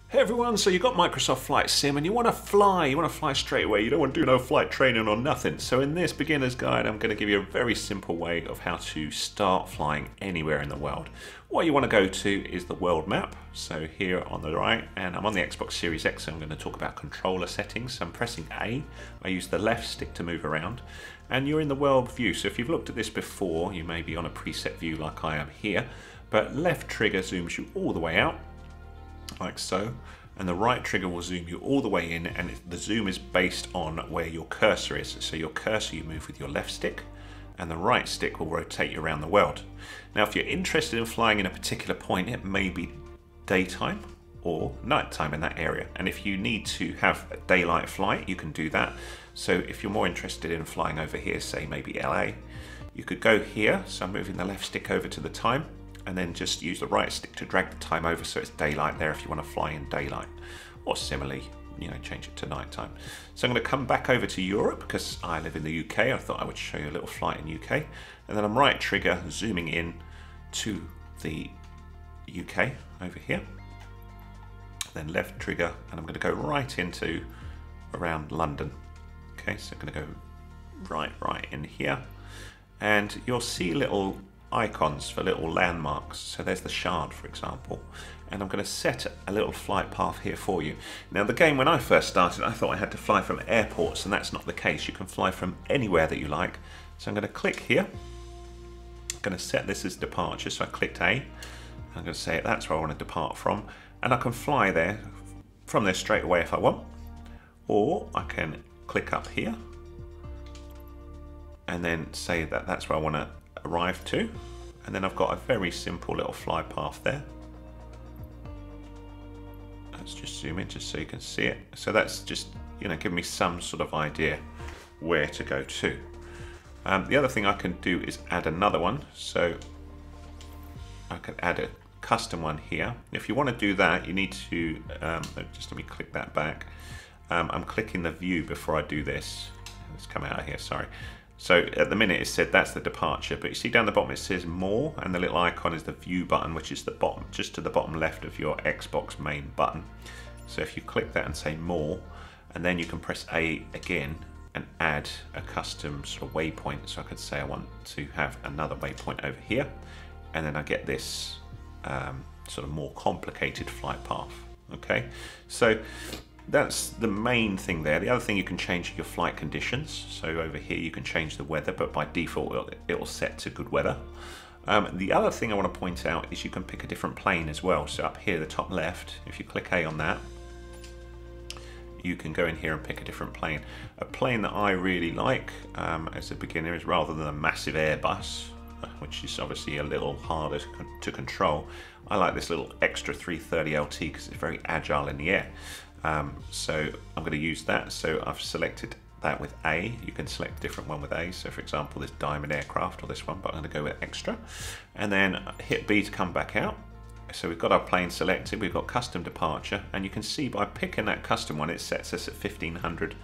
Hey everyone, so you've got Microsoft Flight Sim and you want to fly straight away, you don't want to do no flight training or nothing. So in this beginner's guide I'm going to give you a very simple way of how to start flying anywhere in the world. What you want to go to is the world map, so here on the right, and I'm on the Xbox Series X, so I'm going to talk about controller settings. So I'm pressing A, I use the left stick to move around, and you're in the world view. So if you've looked at this before, you may be on a preset view like I am here, but left trigger zooms you all the way out, like so, and the right trigger will zoom you all the way in, and the zoom is based on where your cursor is. So your cursor you move with your left stick, and the right stick will rotate you around the world. Now if you're interested in flying in a particular point, it may be daytime or nighttime in that area, and if you need to have a daylight flight you can do that. So if you're more interested in flying over here, say maybe LA, you could go here. So I'm moving the left stick over to the time, and then just use the right stick to drag the time over so it's daylight there if you want to fly in daylight, or similarly, change it to nighttime. So I'm going to come back over to Europe because I live in the UK. I thought I would show you a little flight in UK, and then I'm right trigger zooming in to the UK over here, then left trigger, and I'm going to go right into around London. Okay, so I'm going to go right in here, and you'll see little icons for little landmarks. So there's the Shard, for example, and I'm going to set a little flight path here for you. Now the game, when I first started, I thought I had to fly from airports, and that's not the case. You can fly from anywhere that you like. So I'm going to click here, I'm going to set this as departure, so I clicked A, I'm going to say that's where I want to depart from, and I can fly there from there straight away if I want, or I can click up here and then say that that's where I want to arrive to, and then I've got a very simple little fly path there. Let's just zoom in just so you can see it. So that's just giving me some sort of idea where to go to. The other thing I can do is add another one, so I can add a custom one here. If you want to do that, you need to just let me click that back. I'm clicking the view before I do this. Let's come out of here, sorry. So at the minute it said that's the departure, but you see down the bottom it says more, and the little icon is the view button, which is the bottom, just to the bottom left of your Xbox main button. So if you click that and say more, and then you can press A again and add a custom sort of waypoint. So I could say I want to have another waypoint over here, and then I get this sort of more complicated flight path. Okay, so that's the main thing there. The other thing, you can change your flight conditions. So over here you can change the weather, but by default it will set to good weather. The other thing I want to point out is you can pick a different plane as well. So up here, the top left, if you click A on that, you can go in here and pick a different plane. A plane that I really like as a beginner is, rather than a massive Airbus, which is obviously a little harder to control, I like this little extra 330 LT because it's very agile in the air. So I'm going to use that. So I've selected that with A. You can select a different one with A. So for example, this Diamond aircraft or this one, but I'm going to go with extra. And then hit B to come back out. So we've got our plane selected, we've got custom departure, and you can see by picking that custom one, it sets us at 1500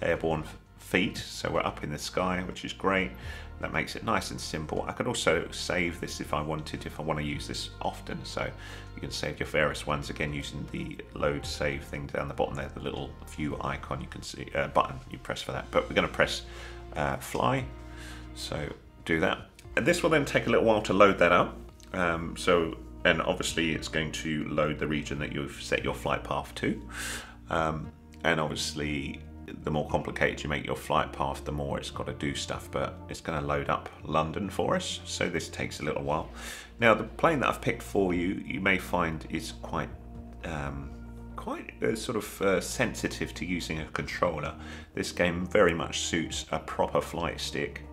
airborne feet. So we're up in the sky, which is great. That makes it nice and simple. I could also save this if I wanted, if I want to use this often. So you can save your various ones, again using the load save thing down the bottom there, the little view icon you can see, button you press for that. But we're going to press fly, so do that. And this will then take a little while to load that up. And obviously it's going to load the region that you've set your flight path to. And obviously the more complicated you make your flight path, the more it's got to do stuff, but it's going to load up London for us, so this takes a little while. Now the plane that I've picked for you, you may find is quite sensitive to using a controller. This game very much suits a proper flight stick,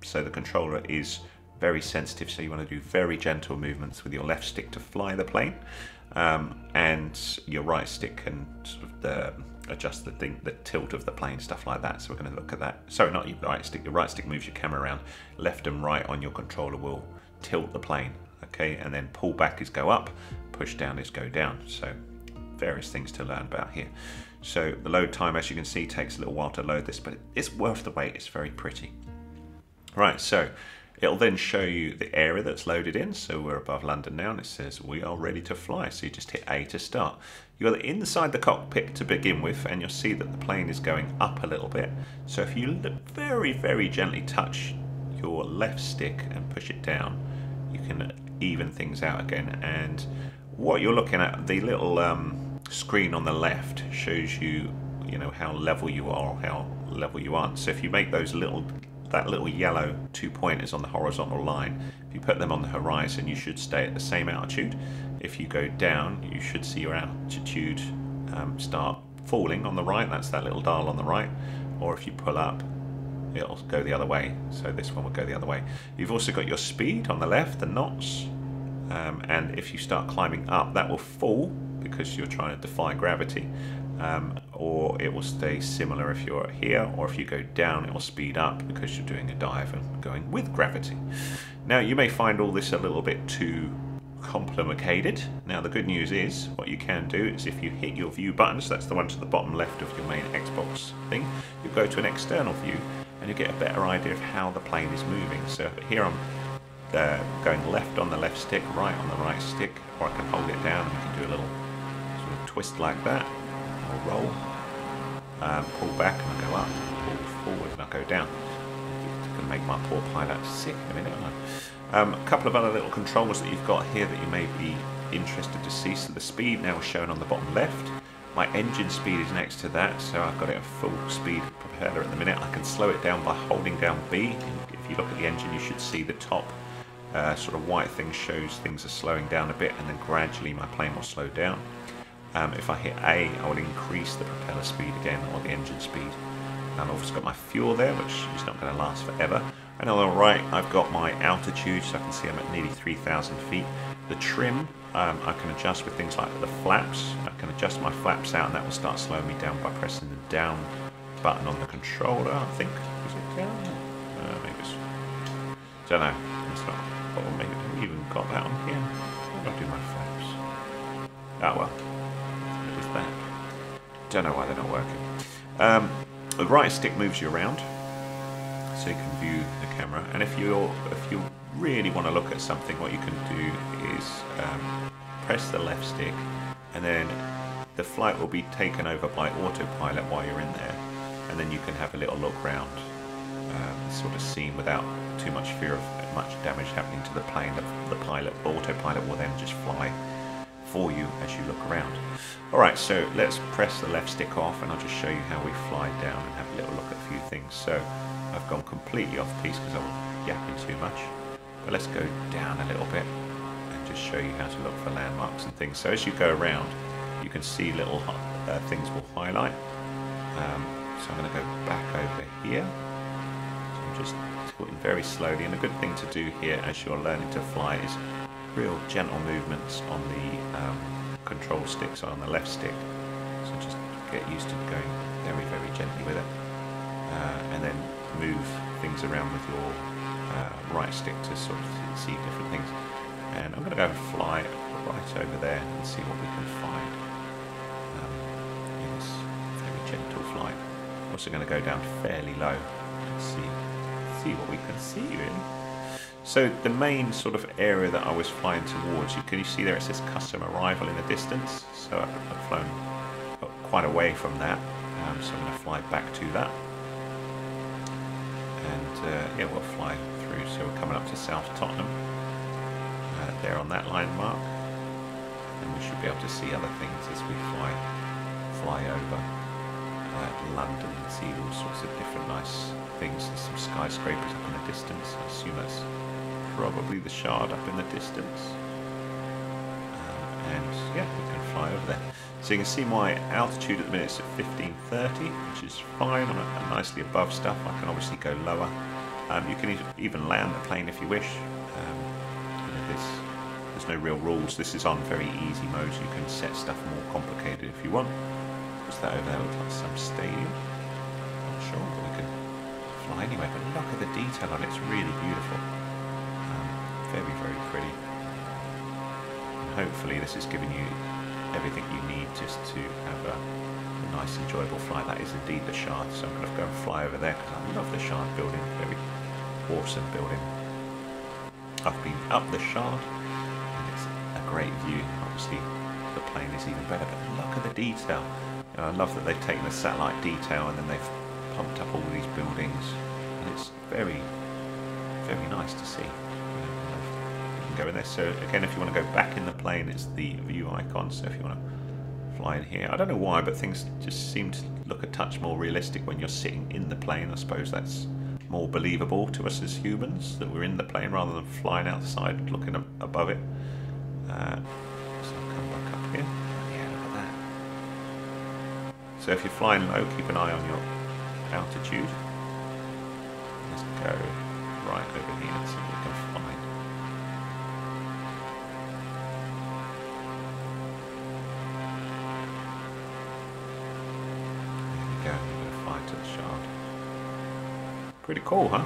so the controller is very sensitive, so you want to do very gentle movements with your left stick to fly the plane, and your right stick can sort of adjust the tilt of the plane, stuff like that. So we're going to look at that. Sorry, not your right stick. Your right stick moves your camera around. Left and right on your controller will tilt the plane. Okay, and then pull back is go up, push down is go down. So various things to learn about here. So the load time, as you can see, takes a little while to load this, but it's worth the wait. It's very pretty. Right, so It'll then show you the area that's loaded in. So we're above London now, and it says we are ready to fly. So you just hit A to start. You're inside the cockpit to begin with, and you'll see that the plane is going up a little bit. So if you very, very gently touch your left stick and push it down, you can even things out again. And what you're looking at, the little screen on the left shows you, how level you are or how level you aren't. So if you make those that little yellow 2 pointers on the horizontal line, if you put them on the horizon, you should stay at the same altitude. If you go down, you should see your altitude start falling on the right. That's that little dial on the right. Or if you pull up, it'll go the other way. So this one will go the other way. You've also got your speed on the left, the knots. And if you start climbing up, that will fall because you're trying to defy gravity. Or it will stay similar if you're here, or if you go down, it will speed up because you're doing a dive and going with gravity. Now, you may find all this a little bit too complicated. Now, the good news is, what you can do is if you hit your view button, so that's the one to the bottom left of your main Xbox thing, you go to an external view and you get a better idea of how the plane is moving. So here I'm going left on the left stick, right on the right stick, or I can hold it down and we can do a little sort of twist like that, or roll, pull back and I go up, pull forward and I go down. It's going to make my poor pilot sick in a minute, aren't I? A couple of other little controls that you've got here that you may be interested to see. So the speed now is shown on the bottom left. My engine speed is next to that, so I've got it at full speed propeller at the minute. I can slow it down by holding down B. If you look at the engine, you should see the top sort of white thing shows things are slowing down a bit, and then gradually my plane will slow down. If I hit A, I will increase the propeller speed again, or the engine speed. I've also got my fuel there, which is not going to last forever. And on the right, I've got my altitude, so I can see I'm at nearly 3,000 feet. The trim, I can adjust with things like the flaps. I can adjust my flaps out, and that will start slowing me down by pressing the down button on the controller, I think. Is it down? Maybe it's... don't know. It's not... oh, maybe I've even got that on here. I'll do my flaps. Oh well. It is that. Don't know why they're not working. The right stick moves you around, so you can view the camera. And if you really want to look at something, what you can do is press the left stick, and then the flight will be taken over by autopilot while you're in there, and then you can have a little look around the sort of scene without too much fear of much damage happening to the plane. The autopilot will then just fly for you as you look around. Alright, so let's press the left stick off and I'll just show you how we fly down and have a little look at a few things. So I've gone completely off piece because I was yapping too much, but let's go down a little bit and just show you how to look for landmarks and things. So as you go around, you can see little things will highlight. So I'm going to go back over here. So I'm just tilting very slowly, and a good thing to do here as you're learning to fly is real gentle movements on the control stick, so on the left stick. So just get used to going very, very gently with it, and then move things around with your right stick to sort of see different things. And I'm going to go and fly right over there and see what we can find in this very gentle flight. I'm also going to go down fairly low and see what we can see really. So the main sort of area that I was flying towards, can you see there it says custom arrival in the distance? So I've flown quite away from that, so I'm going to fly back to that. And yeah, we'll fly through. So we're coming up to South Tottenham, there on that line mark. And we should be able to see other things as we fly over London and see all sorts of different nice things. There's some skyscrapers up in the distance. I assume that's probably the Shard up in the distance. And yeah, we can fly over there. So you can see my altitude at the minute is at 1530, which is fine. I'm nicely above stuff. I can obviously go lower. You can even land the plane if you wish. There's no real rules. This is on very easy mode, so you can set stuff more complicated if you want. What's that over there? Looks like some stadium. Not sure, but we can fly anyway. But look at the detail on it. It's really beautiful. Very, very pretty. And hopefully this is giving you everything you need just to have a nice, enjoyable flight. That is indeed the Shard. So I'm going to go and fly over there because I love the Shard building. Very awesome building. I've been up the Shard, and it's a great view. Obviously, the plane is even better, but look at the detail. You know, I love that they've taken the satellite detail and then they've pumped up all these buildings, and it's very, very nice to see. You can go in there. So again, if you want to go back in the plane, it's the view icon. So if you want to fly in here, I don't know why, but things just seem to look a touch more realistic when you're sitting in the plane. I suppose that's more believable to us as humans, that we're in the plane rather than flying outside looking above it. So I'll come back up here. Yeah, look at that. So if you're flying low, keep an eye on your altitude. Let's go right over here and see what we can find. There we go, we're going to fly to the Shard. Pretty cool, huh?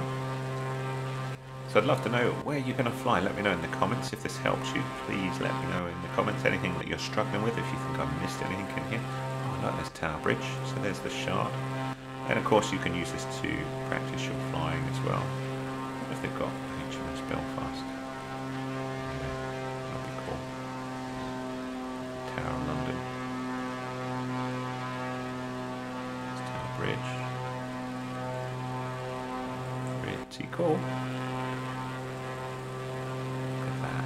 So I'd love to know where you're going to fly. Let me know in the comments if this helps you. Please let me know in the comments anything that you're struggling with, if you think I've missed anything in here. Oh look, there's Tower Bridge. So there's the Shard. And of course you can use this to practice your flying as well. What if they've got HMS Belfast? Yeah, that'd be cool. Tower of London. There's Tower Bridge. Pretty cool. Look at that.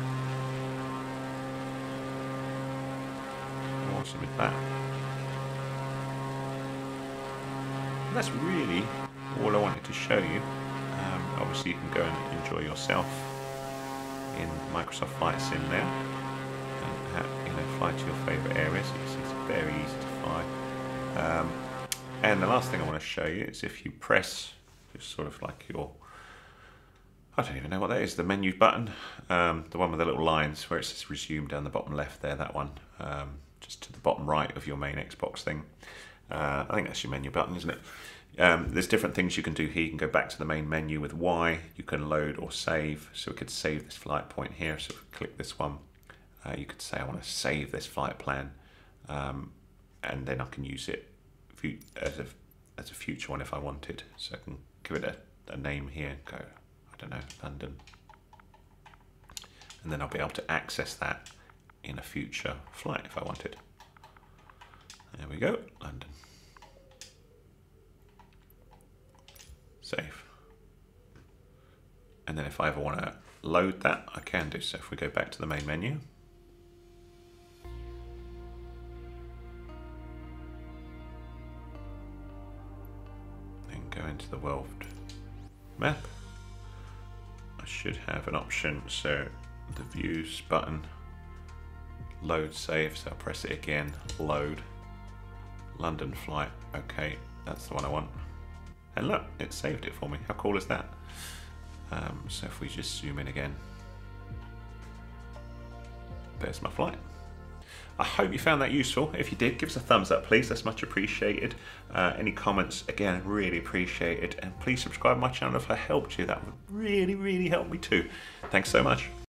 Awesome with that. And that's really all I wanted to show you. Obviously you can go and enjoy yourself in Microsoft Flight Sim there, and fly to your favourite areas. You can see it's very easy to fly. And the last thing I want to show you is if you press just sort of like your, I don't even know what that is, the menu button, the one with the little lines where it says resume down the bottom left there, that one, just to the bottom right of your main Xbox thing. I think that's your menu button, isn't it? There's different things you can do here. You can go back to the main menu with Y, you can load or save. So we could save this flight point here. So if we click this one, you could say I want to save this flight plan, and then I can use it as a future one if I wanted. So I can give it a name here, go, I don't know, London. And then I'll be able to access that in a future flight if I wanted. There we go, London. Save. And then if I ever want to load that, I can do so. If we go back to the main menu. Then go into the world map. I should have an option, so the views button, load save, so I'll press it again, load. London flight, okay, that's the one I want. And look, it saved it for me. How cool is that? So if we just zoom in again, there's my flight. I hope you found that useful. If you did, give us a thumbs up, please. That's much appreciated. Any comments, again, really appreciate it. And please subscribe to my channel if I helped you. That would really, really help me too. Thanks so much.